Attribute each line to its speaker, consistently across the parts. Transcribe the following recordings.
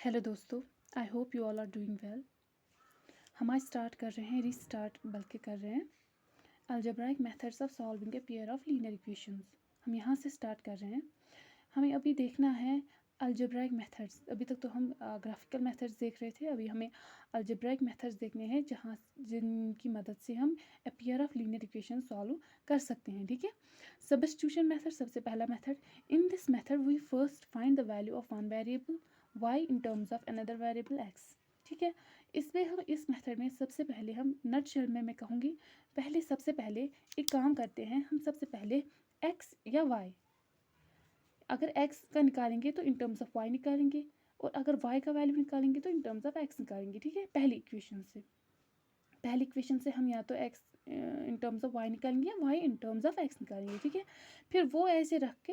Speaker 1: Hello दोस्तों, I hope you all are doing well. हम आज स्टार्ट कर रहे हैं, रीस्टार्ट बल्कि कर रहे हैं algebraic methods of solving A pair of linear equations. हम यहाँ से स्टार्ट कर रहे हैं। हमें अभी देखना है अलजेब्राइक मेथड्स। अभी तक तो हम ग्राफिकल मेथड्स देख रहे थे, अभी हमें अलजेब्राइक मेथड्स देखने हैं जिनकी मदद से हम a pair of linear equation solve कर सकते हैं। ठीक है, सब्स्टिट्यूशन मेथड सबसे पहला method. In this method we first find the value of one variable y in terms of another variable x। ठीक है, इसमें हम इस मेथड में सबसे पहले हम नट शेल में मैं कहूँगी सबसे पहले एक काम करते हैं। हम सबसे पहले x या y, अगर x का निकालेंगे तो इन टर्म्स ऑफ y निकालेंगे, और अगर y का वैल्यू निकालेंगे तो इन टर्म्स ऑफ x निकालेंगे। ठीक है, पहली इक्वेशन से हम या तो x in terms of y निकालेंगे या y in terms of x निकालेंगे। ठीक है, फिर वो ऐसे रख के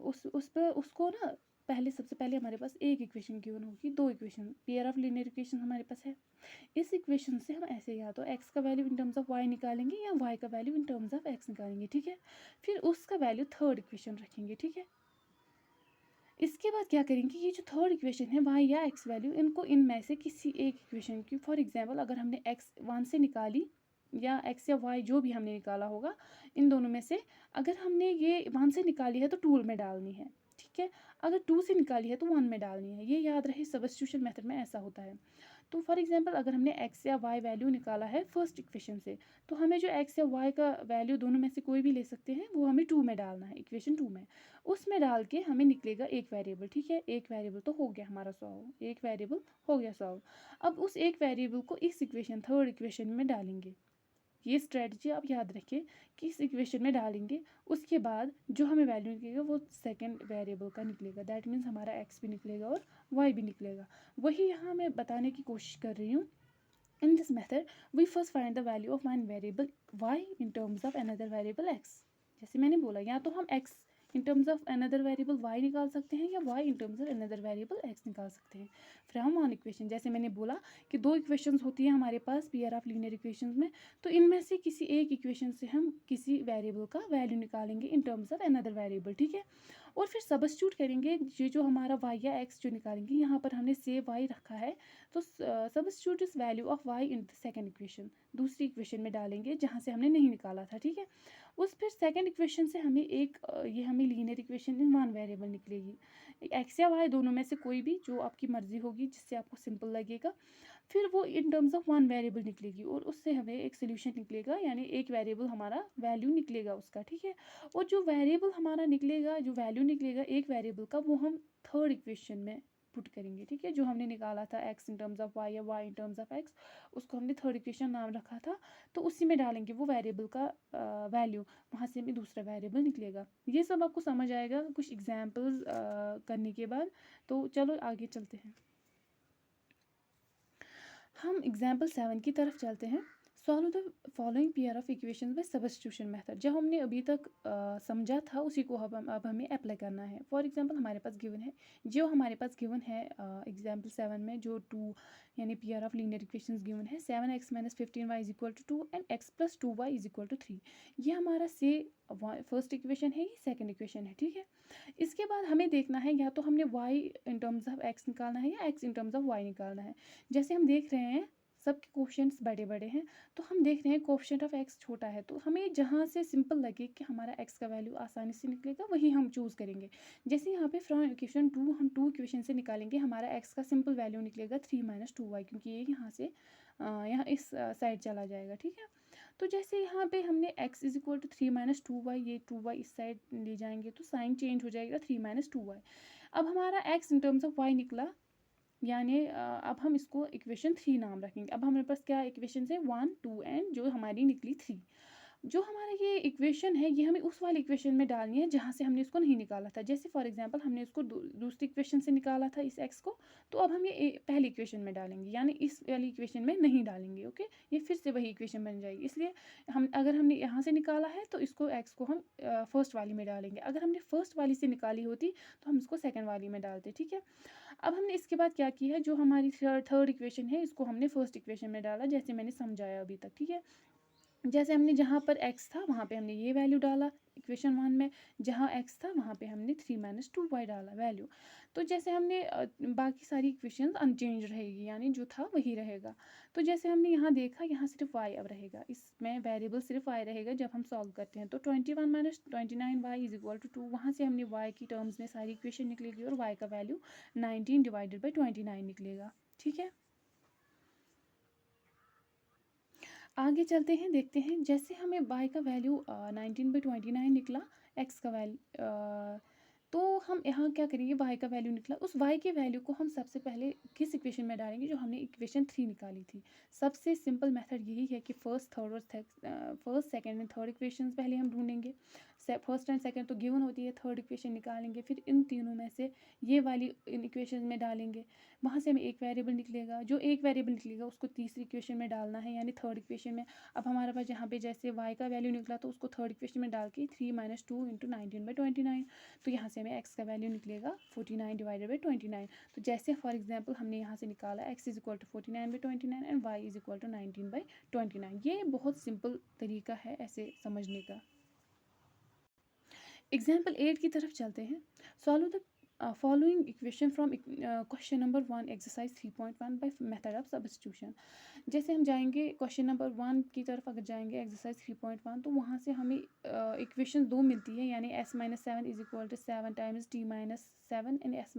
Speaker 1: उस पर उसको ना सबसे पहले हमारे पास एक इक्वेशन गिवन होगी, दो equation, pair of linear equation हमारे पास है। इस इक्वेशन से हम ऐसे या तो x का value in terms of y निकालेंगे या y का value in terms of x निकालेंगे। ठीक है, फिर उसका वैल्यू थर्ड इक्वेशन रखेंगे। ठीक है, इसके बाद क्या करेंगे, ये जो थर्ड इक्वेशन है y या x वैल्यू, इनको इनमें से किसी एक इक्वेशन की, फॉर एग्जाम्पल अगर हमने x 1 से निकाली या x या y जो भी हमने निकाला होगा, इन दोनों में से अगर हमने ये 1 से निकाली है तो 2 में डालनी है। ठीक है, अगर 2 से निकाली है तो 1 में डालनी है। ये याद रहे, सब्स्टिट्यूशन मेथड में ऐसा होता है। तो फॉर एग्जांपल अगर हमने x या y वैल्यू निकाला है फर्स्ट इक्वेशन से, तो हमें जो x या y का वैल्यू दोनों में से कोई भी ले सकते हैं, वो हमें 2 में डालना है, इक्वेशन 2 में। उसमें डाल के हमें निकलेगा एक वेरिएबल। ठीक है, एक वेरिएबल तो हो गया हमारा सॉल्व, एक वेरिएबल हो गया सॉल्व। अब उस एक वेरिएबल को इस इक्वेशन, थर्ड इक्वेशन में डालेंगे। ये स्ट्रेटजी आप याद रखें कि इस इक्वेशन में डालेंगे, उसके बाद जो हमें वैल्यू निकलेगा वो सेकंड वेरिएबल का निकलेगा। दैट मीन्स हमारा x भी निकलेगा और y भी निकलेगा। वही यहाँ मैं बताने की कोशिश कर रही हूँ। In this method we first find the value of one variable y in terms of another variable x। जैसे मैंने बोला, या तो हम x in terms of another variable y निकाल सकते हैं या y in terms of another variable x निकाल सकते हैं फ्रॉम वन इक्वेशन। जैसे मैंने बोला कि दो इक्वेशंस होती हैं हमारे पास पेयर ऑफ लीनियर इक्वेशंस में, तो इनमें से किसी एक इक्वेशन से हम किसी वेरिएबल का वैल्यू निकालेंगे इन टर्म्स ऑफ अनदर वेरिएबल। ठीक है, और फिर सब्स्टिट्यूट करेंगे। ये जो हमारा y या x जो निकालेंगे, यहाँ पर हमने सेव y रखा है, तो सब्स्टिट्यूट इस value of y in the second equation, दूसरी इक्वेशन में डालेंगे जहाँ से हमने नहीं निकाला था। ठीक है, उस फिर सेकंड इक्वेशन से हमें ये हमें linear equation in one variable निकलेगी, x या y दोनों में से कोई भी जो आपकी मर्जी होगी, जिससे आपको सिंपल लगेगा। फिर वो इन टर्म्स ऑफ वन वेरिएबल निकलेगी और उससे हमें एक सोल्यूशन निकलेगा, यानी एक वेरिएबल हमारा वैल्यू निकलेगा उसका। ठीक है, और जो वेरिएबल हमारा निकलेगा, जो वैल्यू निकलेगा एक वेरिएबल का, वो हम थर्ड इक्वेशन में पुट करेंगे। ठीक है, जो हमने निकाला था x in terms of y या y in terms of x, उसको हमने थर्ड इक्वेशन नाम रखा था, तो उसी में डालेंगे वो वेरिएबल का वैल्यू, वहाँ से हमें दूसरा वेरिएबल निकलेगा। ये सब आपको समझ आएगा कुछ एग्जाम्पल्स करने के बाद। तो चलो आगे चलते हैं, हम एग्जाम्पल 7 की तरफ चलते हैं। Solve the following pair of equation by substitution method. जो हमने अभी तक समझा था उसी को अब हमें अप्लाई करना है। फॉर एग्जांपल हमारे पास गिवन है एग्जांपल 7 में जो 2 यानी pair of linear equations given है, 7x - 15y is equal to 2 and x + 2y is equal to 3। ये हमारा फर्स्ट इक्वेशन है, ये सेकेंड इक्वेशन है। ठीक है, इसके बाद हमें देखना है, या तो हमने y in terms of x निकालना है या x in terms of y निकालना है। जैसे हम देख रहे हैं सबके कोफिशिएंट्स बड़े बड़े हैं, तो हम देख रहे हैं कोफिशिएंट ऑफ x छोटा है, तो हमें जहाँ से सिंपल लगे कि हमारा x का वैल्यू आसानी से निकलेगा वही हम चूज़ करेंगे। जैसे यहाँ पे फ्रॉम इक्वेशन 2 हम 2 इक्वेशन से निकालेंगे, हमारा x का सिंपल वैल्यू निकलेगा 3 - 2y, क्योंकि ये यहाँ से यहाँ इस साइड चला जाएगा। ठीक है, तो जैसे यहाँ पे हमने x is equal to 3 - 2y, ये 2y इस साइड ले जाएंगे तो साइन चेंज हो जाएगा 3 - 2y। अब हमारा x in terms of y निकला, यानी अब हम इसको इक्वेशन 3 नाम रखेंगे। अब हमारे पास क्या इक्वेशन है, 1 2 एंड जो हमारी निकली 3। जो हमारा ये इक्वेशन है, ये हमें उस वाली इक्वेशन में डालनी है जहाँ से हमने इसको नहीं निकाला था। जैसे फॉर एग्जांपल हमने इसको दूसरी इक्वेशन से निकाला था इस x को, तो अब हम ये पहली इक्वेशन में डालेंगे, यानी इस वाली इक्वेशन में नहीं डालेंगे। ओके, ये फिर से वही इक्वेशन बन जाएगी। इसलिए अगर हमने यहाँ से निकाला है तो इसको x को हम फर्स्ट वाली में डालेंगे। अगर हमने फर्स्ट वाली से निकाली होती तो हम इसको सेकेंड वाली में डालते। ठीक है, अब हमने इसके बाद क्या किया है, जो हमारी थर्ड इक्वेशन है इसको हमने फर्स्ट इक्वेशन में डाला, जैसे मैंने समझाया अभी तक। ठीक है, जैसे हमने जहाँ पर x था वहाँ पे हमने ये वैल्यू डाला इक्वेशन 1 में, जहाँ x था वहाँ पे हमने 3 - 2y डाला वैल्यू। तो जैसे हमने बाकी सारी इक्वेशंस अनचेंज रहेगी, यानी जो था वही रहेगा। तो जैसे हमने यहाँ देखा, यहाँ सिर्फ y अब रहेगा, इसमें वेरिएबल सिर्फ y रहेगा जब हम सॉल्व करते हैं। तो 21 - 29y = 2, वहाँ से हमने y की टर्म्स में सारी इक्वेशन निकलेगी और y का वैल्यू 19 / 29 निकलेगा। ठीक है, आगे चलते हैं, देखते हैं। जैसे हमें y का वैल्यू 19/29 निकला, x का वैल्यू तो हम यहाँ क्या करेंगे, y का वैल्यू निकला, उस y के वैल्यू को हम सबसे पहले किस इक्वेशन में डालेंगे, जो हमने इक्वेशन 3 निकाली थी। सबसे सिंपल मेथड यही है कि first second and third equations पहले हम ढूंढेंगे। फर्स्ट एंड सेकंड तो गिवन होती है, थर्ड इक्वेशन निकालेंगे, फिर इन तीनों में से ये वाली इन इक्वेशन में डालेंगे। वहाँ से हमें एक वेरिएबल निकलेगा, जो एक वेरिएबल निकलेगा उसको तीसरी इक्वेशन में डालना है, यानी थर्ड इक्वेशन में। अब हमारे पास यहाँ पे जैसे y का वैल्यू निकला, तो उसको थर्ड इक्वेशन में डाल के 3 - 2 × 19/29, तो यहाँ से हमें x का वैल्यू निकलेगा 49 / 29। तो जैसे फॉर एग्जांपल हमने यहाँ से निकाला x = 49/29 एंड y = 19/29। ये बहुत सिंपल तरीका है ऐसे समझने का। एग्जाम्पल 8 की तरफ चलते हैं। Solve the following equation from question number 1 exercise 3.1 by method of substitution. जैसे हम जाएंगे क्वेश्चन नंबर 1 की तरफ, अगर जाएंगे एक्सरसाइज 3.1, तो वहाँ से हमें इक्वेशन 2 मिलती है, यानी s - 7 = 7 times t - 7 and s,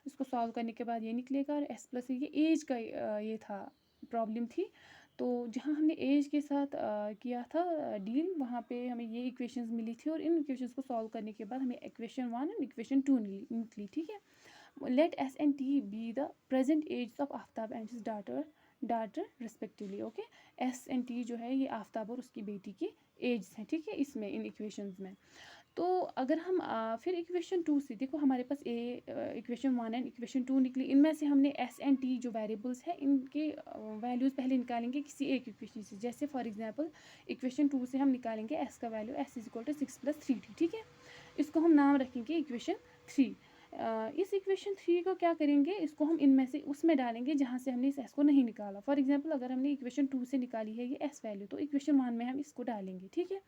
Speaker 1: इसको सॉल्व करने के बाद ये निकलेगा, और s प्लस ये एज का ये था, प्रॉब्लम थी। तो जहाँ हमने एज के साथ किया था डील, वहाँ पे हमें ये इक्वेशंस मिली थी, और इन इक्वेशंस को सॉल्व करने के बाद हमें इक्वेशन 1 एंड इक्वेशन 2 निकली। ठीक है, let S and T be the present age of Aftab and his daughter respectively. Okay, S and T जो है ये आफ्ताब और उसकी बेटी की एज हैं। ठीक है, इसमें इन इक्वेशंस में। तो अगर हम फिर इक्वेशन 2 से देखो, हमारे पास इक्वेशन 1 एंड इक्वेशन 2 निकली, इनमें से हमने एस एंड टी जो वेरिएबल्स है इनके वैल्यूज़ पहले निकालेंगे किसी एक इक्वेशन से। जैसे फॉर एग्जांपल इक्वेशन 2 से हम निकालेंगे एस का वैल्यू, s = 6 + 3t। ठीक है, इसको हम नाम रखेंगे इक्वेशन 3। इस इक्वेशन 3 को क्या करेंगे, इसको हम इनमें से उसमें डालेंगे जहाँ से हमने इस s को नहीं निकाला। फॉर एग्जांपल अगर हमने इक्वेशन 2 से निकाली है ये s वैल्यू, तो इक्वेशन 1 में हम इसको डालेंगे। ठीक है,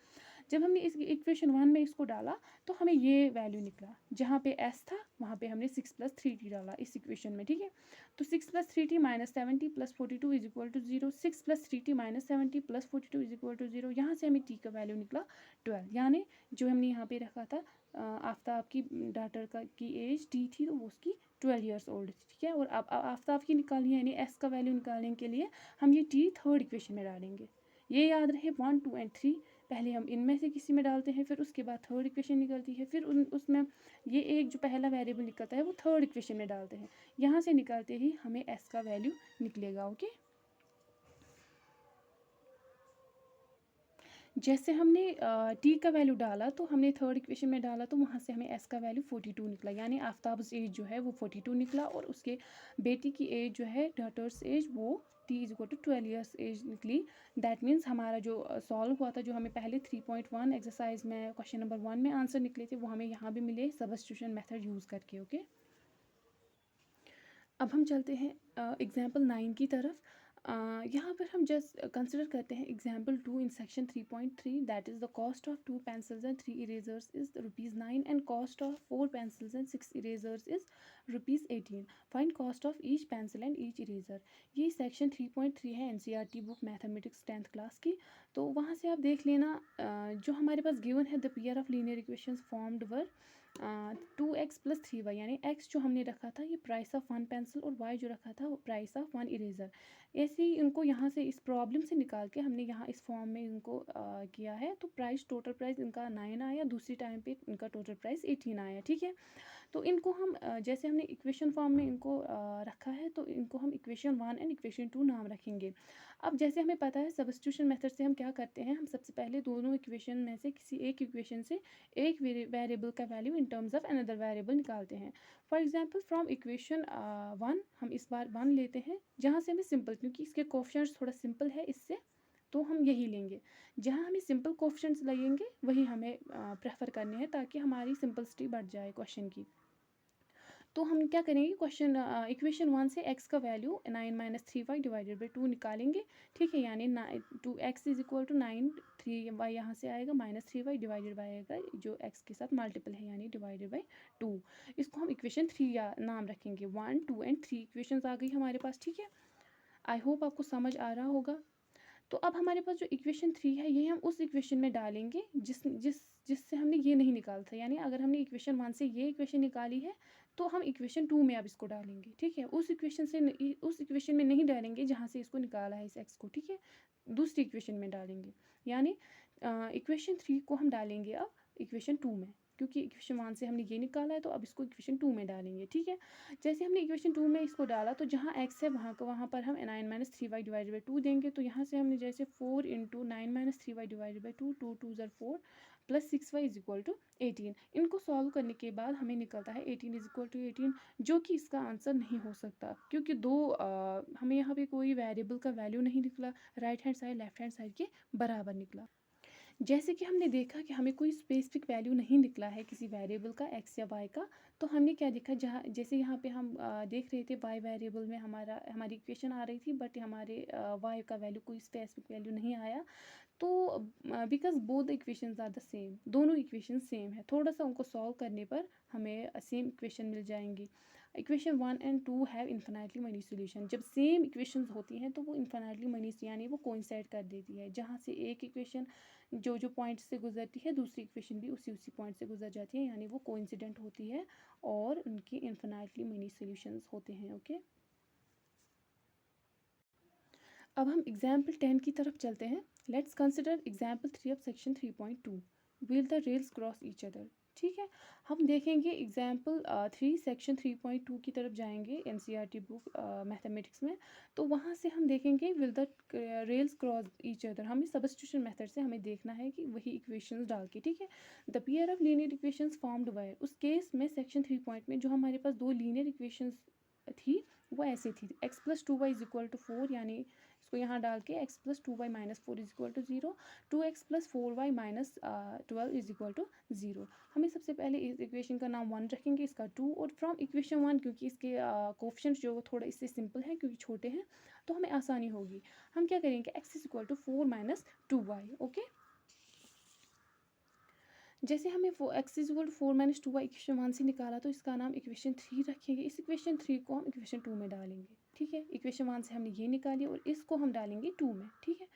Speaker 1: जब हमने इस इक्वेशन 1 में इसको डाला, तो हमें ये वैल्यू निकला, जहाँ पे s था वहाँ पे हमने 6 + 3t डाला इस इक्वेशन में। ठीक है, तो 6 + 3t - 70 + 42 = 0, 6 + 3t - 70 + 42 = 0। यहाँ से हमें t का वैल्यू निकला 12, यानी जो हमने यहाँ पे रखा था आफ्ताब की डाटर की एज t थी, तो वो उसकी 12 ईयर्स ओल्ड थी। ठीक है, और अब आफ्ताब की निकालनी है, यानी s का वैल्यू निकालने के लिए हम ये t थर्ड इक्वेशन में डालेंगे। ये याद रहे, 1, 2 एंड 3 पहले हम इनमें से किसी में डालते हैं, फिर उसके बाद थर्ड इक्वेशन निकलती है, फिर उसमें ये एक जो पहला वेरिएबल निकलता है वो थर्ड इक्वेशन में डालते हैं। यहाँ से निकालते ही हमें s का वैल्यू निकलेगा। ओके, जैसे हमने t का वैल्यू डाला, तो हमने थर्ड इक्वेशन में डाला, तो वहाँ से हमें s का वैल्यू 42 निकला, यानी आफ्ताब एज जो है वो 42 निकला, और उसके बेटी की एज जो है डॉटर्स एज वो t = 12 ईयर्स एज निकली। दैट मीन्स हमारा जो सॉल्व हुआ था, जो हमें पहले 3.1 एक्सरसाइज में क्वेश्चन नंबर 1 में आंसर निकले थे, वो हमें यहाँ भी मिले सब्स्टिट्यूशन मेथड यूज़ करके। ओके, अब हम चलते हैं एग्जाम्पल 9 की तरफ। यहाँ पर हम जस्ट कंसिडर करते हैं example 2 in section 3.3, that is the cost of 2 pencils and 3 erasers is ₹9 and cost of 4 pencils and 6 erasers is ₹18। Find cost of each pencil and each eraser. ये सेक्शन 3.3 है NCERT book mathematics 10th class की। तो वहाँ से आप देख लेना, जो हमारे पास गिवन है the pair of linear equations formed were 2x + 3y, यानी x जो हमने रखा था ये प्राइस ऑफ 1 पेंसिल, और y जो रखा था वो प्राइस ऑफ 1 इरेज़र। ऐसे ही इनको यहाँ से इस प्रॉब्लम से निकाल के हमने यहाँ इस फॉर्म में इनको किया है। तो टोटल प्राइस इनका 9 आया, दूसरी टाइम पे इनका टोटल प्राइस 18 आया। ठीक है, तो इनको हम जैसे हमने इक्वेशन फॉर्म में इनको रखा है, तो इनको हम इक्वेशन 1 एंड इक्वेशन 2 नाम रखेंगे। अब जैसे हमें पता है सब्स्टिट्यूशन मेथड से हम क्या करते हैं, हम सबसे पहले दोनों इक्वेशन में से किसी एक इक्वेशन से एक वेरिएबल का value in terms of another variable निकालते हैं। फॉर एग्जांपल फ्रॉम इक्वेशन 1 हम इस बार 1 लेते हैं, जहाँ से हमें सिंपल, क्योंकि इसके कोएफिशिएंट्स थोड़ा सिंपल है इससे, तो हम यही लेंगे। जहाँ हमें सिंपल कोएफिशिएंट्स लगेंगे वही हमें प्रेफर करने हैं, ताकि हमारी सिंपलिसिटी बढ़ जाए क्वेश्चन की। तो हम क्या करेंगे, क्वेश्चन इक्वेशन 1 से x का value 9 minus 3y divided by 2 निकालेंगे, ठीक है। यानी 2x is equal to 9, 3y यहाँ से आएगा, माइनस 3y डिवाइडेड बाई आएगा जो x के साथ मल्टीपल है यानी डिवाइडेड बाई 2। इसको हम इक्वेशन 3 या नाम रखेंगे। 1, 2 एंड 3 इक्वेशंस आ गई हमारे पास, ठीक है। आई होप आपको समझ आ रहा होगा। तो अब हमारे पास जो इक्वेशन 3 है ये हम उस इक्वेशन में डालेंगे जिससे हमने ये नहीं निकाला था। यानी अगर हमने इक्वेशन 1 से ये इक्वेशन निकाली है तो हम इक्वेशन 2 में अब इसको डालेंगे, ठीक है। उस इक्वेशन में नहीं डालेंगे जहाँ से इसको निकाला है इस x को, ठीक है। दूसरी इक्वेशन में डालेंगे। यानी इक्वेशन 3 को हम डालेंगे अब इक्वेशन 2 में, क्योंकि इक्वेशन 1 से हमने ये निकाला है तो अब इसको इक्वेशन 2 में डालेंगे, ठीक है। जैसे हमने इक्वेशन 2 में इसको डाला तो जहाँ x है वहाँ पर हम 9 माइनस 3y डिवाइडेड बाई 2 देंगे। तो यहाँ से हमने जैसे 4 into 9 minus 3y divided by 2, 2 2 ज़र 4 plus 6y is equal to 18। इनको सॉल्व करने के बाद हमें निकलता है 18 इज इक्वल टू 18, जो कि इसका आंसर नहीं हो सकता, क्योंकि हमें यहाँ पे कोई वेरिएबल का वैल्यू नहीं निकला, right hand side left hand side के बराबर निकला। जैसे कि हमने देखा कि हमें कोई स्पेसिफिक वैल्यू नहीं निकला है किसी वेरिएबल का x या y का, तो हमने क्या देखा, जहाँ जैसे यहाँ पे हम देख रहे थे y वेरिएबल में हमारी इक्वेशन आ रही थी, बट हमारे y का वैल्यू कोई स्पेसिफिक वैल्यू नहीं आया। तो because both the equations are the same, दोनों इक्वेशन सेम है, थोड़ा सा उनको सॉल्व करने पर हमें सेम इक्वेशन मिल जाएंगी। Equation 1 and 2 have infinitely money solution. जब सेम इक्वेशंस होती हैं तो वो इन्फिनाइटली मनी यानी वो कोइंसाइड कर देती है, जहाँ से एक इक्वेशन जो पॉइंट से गुजरती है दूसरी इक्वेशन भी उसी पॉइंट से गुजर जाती है, यानी वो कोइंसिडेंट होती है और उनकी इन्फिनाइटली मनी सोल्यूशंस होते हैं, ओके। अब हम एग्जाम्पल 10 की तरफ चलते हैं। Let's consider example 3 of section 3.2, will the rails cross each other, ठीक है। हम देखेंगे एग्जाम्पल 3 सेक्शन 3.2 की तरफ जाएंगे NCERT बुक मैथमेटिक्स में। तो वहाँ से हम देखेंगे will the rails cross each other, हमें सब्स्टिट्यूशन मेथड से हमें देखना है कि वही इक्वेशंस डाल के, ठीक है। The pair of linear equations formed wire, उस केस में सेक्शन 3 पॉइंट में जो हमारे पास दो लीनियर इक्वेशंस थी वो ऐसे थी, x plus 2y is equal to 4, यानी इसको यहाँ डाल के x plus 2y minus 4 is equal to 0, 2x plus 4y minus 12 is equal to 0। हमें सबसे पहले इस इक्वेशन का नाम 1 रखेंगे, इसका 2, और फ्रॉम इक्वेशन 1 क्योंकि इसके कोफिशिएंट्स जो थोड़ा इससे सिंपल है क्योंकि छोटे हैं तो हमें आसानी होगी। हम क्या करेंगे, x is equal to 4 minus 2y, okay. जैसे हमें वो x is equal to 4 minus 2y equation 1 से निकाला तो इसका नाम इक्वेशन 3 रखेंगे। इस इक्वेशन 3 को हम इक्वेशन 2 में डालेंगे, ठीक है। इक्वेशन 1 से हमने ये निकाली और इसको हम डालेंगे 2 में, ठीक है।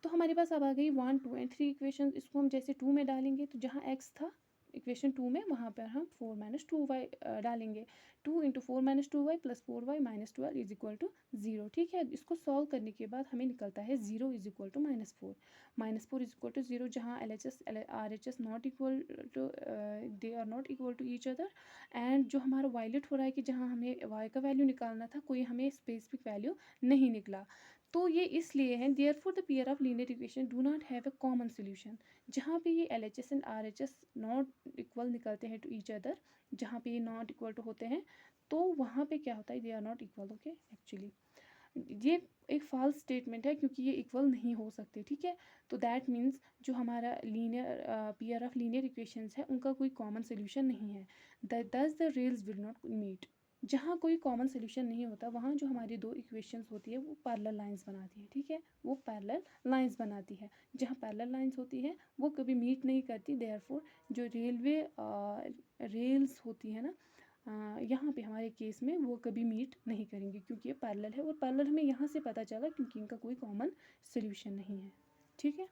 Speaker 1: तो हमारे पास अब आ गई 1, 2 एंड 3 इक्वेशन। इसको हम जैसे 2 में डालेंगे तो जहाँ x था इक्वेशन 2 में वहाँ पर हम 4 माइनस 2y डालेंगे। 2 into 4 minus 2y plus 4y minus 12 is equal to 0, ठीक है। इसको सॉल्व करने के बाद हमें निकलता है 0 is equal to -4, -4 is equal to 0, जहाँ LHS RHS not equal to, they are not equal to each other. And जो हमारा वायलेट हो रहा है कि जहाँ हमें y का वैल्यू निकालना था कोई हमें स्पेसिफिक वैल्यू नहीं निकला, तो ये इसलिए है therefore the pair of linear equation do not have a common solution. जहाँ पे ये LHS and RHS not equal निकलते हैं टू ईच अदर, जहाँ पे ये नॉट इक्वल टू होते हैं तो वहाँ पे क्या होता है, they are not equal, okay. Actually ये एक फॉल्स स्टेटमेंट है क्योंकि ये इक्वल नहीं हो सकते, ठीक है। तो दैट मीन्स जो हमारा linear pair of linear equations है उनका कोई कॉमन सोल्यूशन नहीं है, thus the rails will not meet. जहाँ कोई कॉमन सोल्यूशन नहीं होता वहाँ जो हमारी दो इक्वेशंस होती है वो पैरेलल लाइंस बनाती है, ठीक है। वो पैरेलल लाइंस बनाती है, जहाँ पैरेलल लाइंस होती है वो कभी मीट नहीं करती। देयरफॉर जो रेल्स होती है ना यहाँ पे हमारे केस में वो कभी मीट नहीं करेंगे क्योंकि ये पैरेलल है, और पैरेलल हमें यहाँ से पता चला क्योंकि इनका कोई कॉमन सोल्यूशन नहीं है, ठीक है।